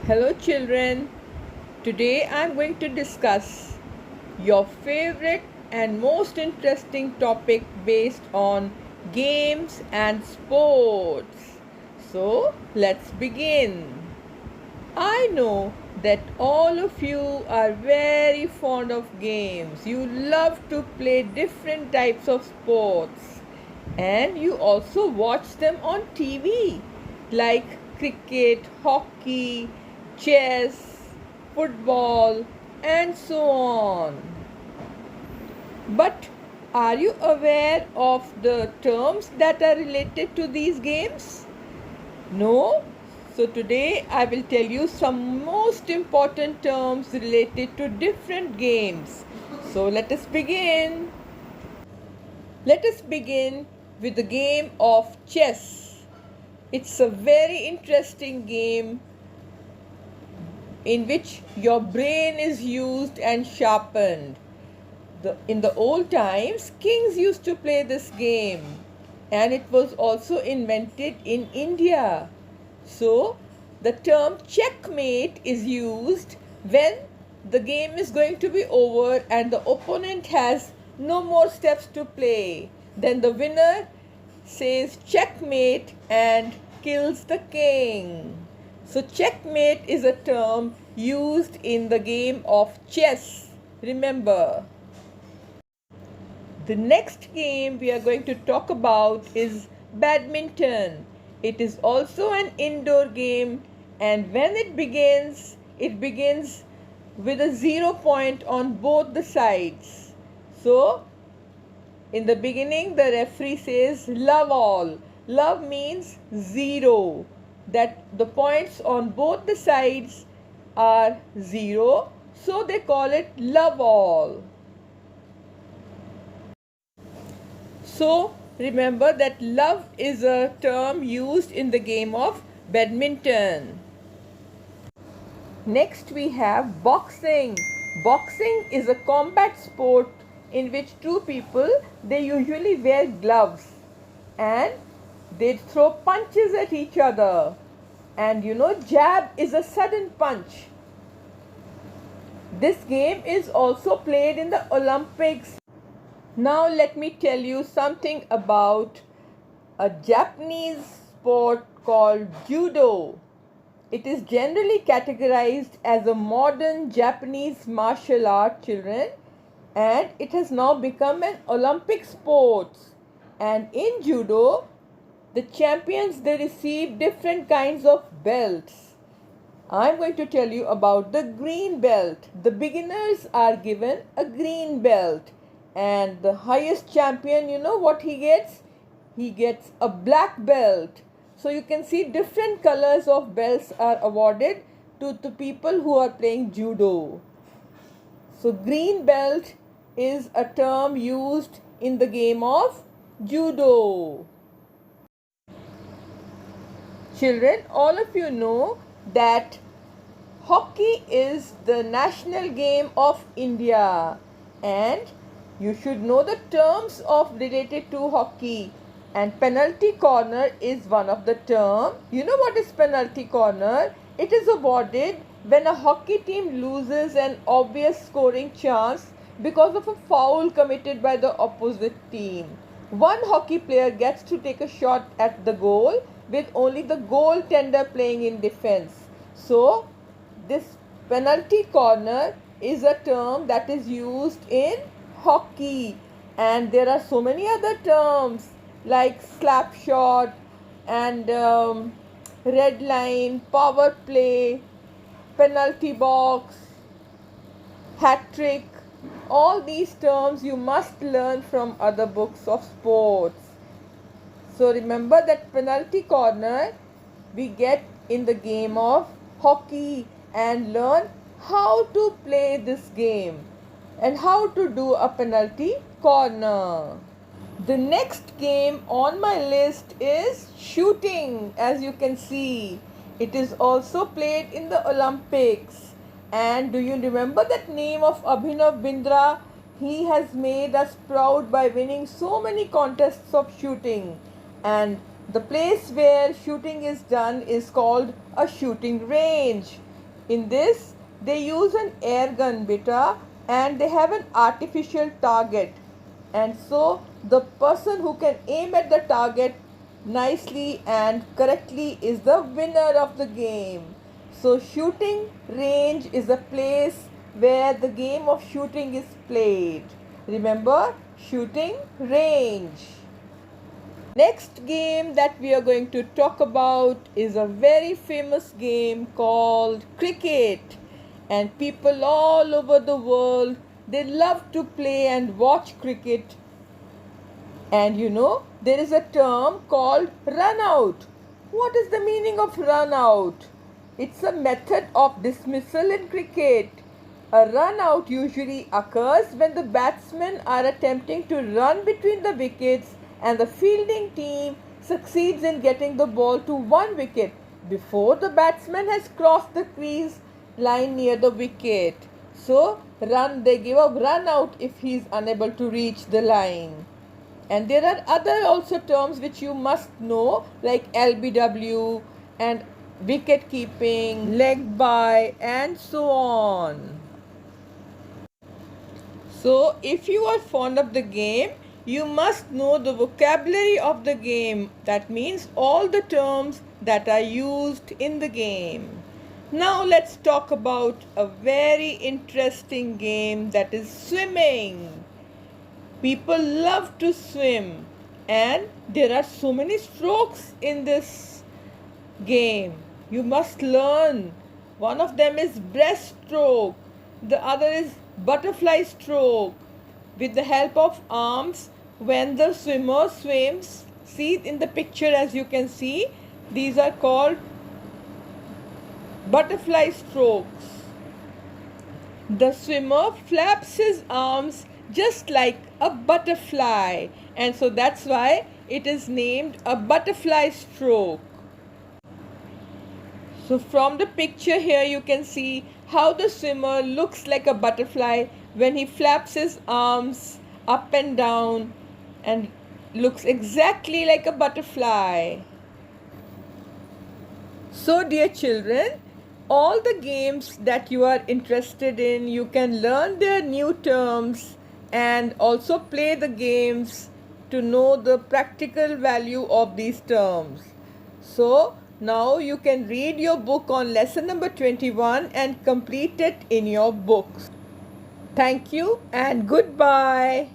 Hello children, today I am going to discuss your favorite and most interesting topic based on games and sports. So let's begin. I know that all of you are very fond of games. You love to play different types of sports and you also watch them on TV like cricket, hockey, chess, football, and so on. But are you aware of the terms that are related to these games? No? So today I will tell you some most important terms related to different games. So let us begin. Let us begin with the game of chess. It's a very interesting game in which your brain is used and sharpened. In the old times, kings used to play this game, and it was also invented in India. So, the term checkmate is used when the game is going to be over and the opponent has no more steps to play. Then the winner says checkmate and kills the king. So, checkmate is a term used in the game of chess. Remember. The next game we are going to talk about is badminton. It is also an indoor game, and when it begins with a 0 point on both the sides. So, in the beginning, the referee says love all. Love means 0, that the points on both the sides are 0, so they call it love all. So remember that love is a term used in the game of badminton. Next we have boxing. Boxing is a combat sport in which two people, they usually wear gloves and they throw punches at each other. And jab is a sudden punch. This game is also played in the Olympics. Now let me tell you something about a Japanese sport called judo. It is generally categorized as a modern Japanese martial art, children, and it has now become an Olympic sport. And in judo, the champions, they receive different kinds of belts. I'm going to tell you about the green belt. The beginners are given a green belt. And the highest champion, you know what he gets? He gets a black belt. So you can see different colors of belts are awarded to the people who are playing judo. So green belt is a term used in the game of judo. Children, all of you know that hockey is the national game of India, and you should know the terms of related to hockey, and penalty corner is one of the term. You know what is penalty corner? It is awarded when a hockey team loses an obvious scoring chance because of a foul committed by the opposite team. One hockey player gets to take a shot at the goal with only the goaltender playing in defense. So, this penalty corner is a term that is used in hockey, and there are so many other terms like slap shot and red line, power play, penalty box, hat trick. All these terms you must learn from other books of sports. So remember that penalty corner we get in the game of hockey, and learn how to play this game and how to do a penalty corner. The next game on my list is shooting. As you can see, it is also played in the Olympics. And do you remember that name of Abhinav Bindra? He has made us proud by winning so many contests of shooting. And the place where shooting is done is called a shooting range. In this, they use an air gun, beta, and they have an artificial target. And so, the person who can aim at the target nicely and correctly is the winner of the game. So, shooting range is a place where the game of shooting is played. Remember, shooting range. Next game that we are going to talk about is a very famous game called cricket. And people all over the world, they love to play and watch cricket. And you know, there is a term called run out. What is the meaning of run out? It's a method of dismissal in cricket. A run out usually occurs when the batsmen are attempting to run between the wickets and the fielding team succeeds in getting the ball to one wicket before the batsman has crossed the crease line near the wicket. So they give a run out if he is unable to reach the line. And there are other also terms which you must know, like LBW and wicket keeping, leg by, and so on. So if you are fond of the game, you must know the vocabulary of the game. That means all the terms that are used in the game. Now let's talk about a very interesting game, that is swimming. People love to swim and there are so many strokes in this game. You must learn. One of them is breaststroke. The other is butterfly stroke. With the help of arms, when the swimmer swims, see in the picture as you can see, these are called butterfly strokes. The swimmer flaps his arms just like a butterfly, and so that's why it is named a butterfly stroke. So from the picture here you can see how the swimmer looks like a butterfly when he flaps his arms up and down and looks exactly like a butterfly. So dear children, all the games that you are interested in, you can learn their new terms and also play the games to know the practical value of these terms. So now you can read your book on lesson number 21 and complete it in your books. Thank you and goodbye.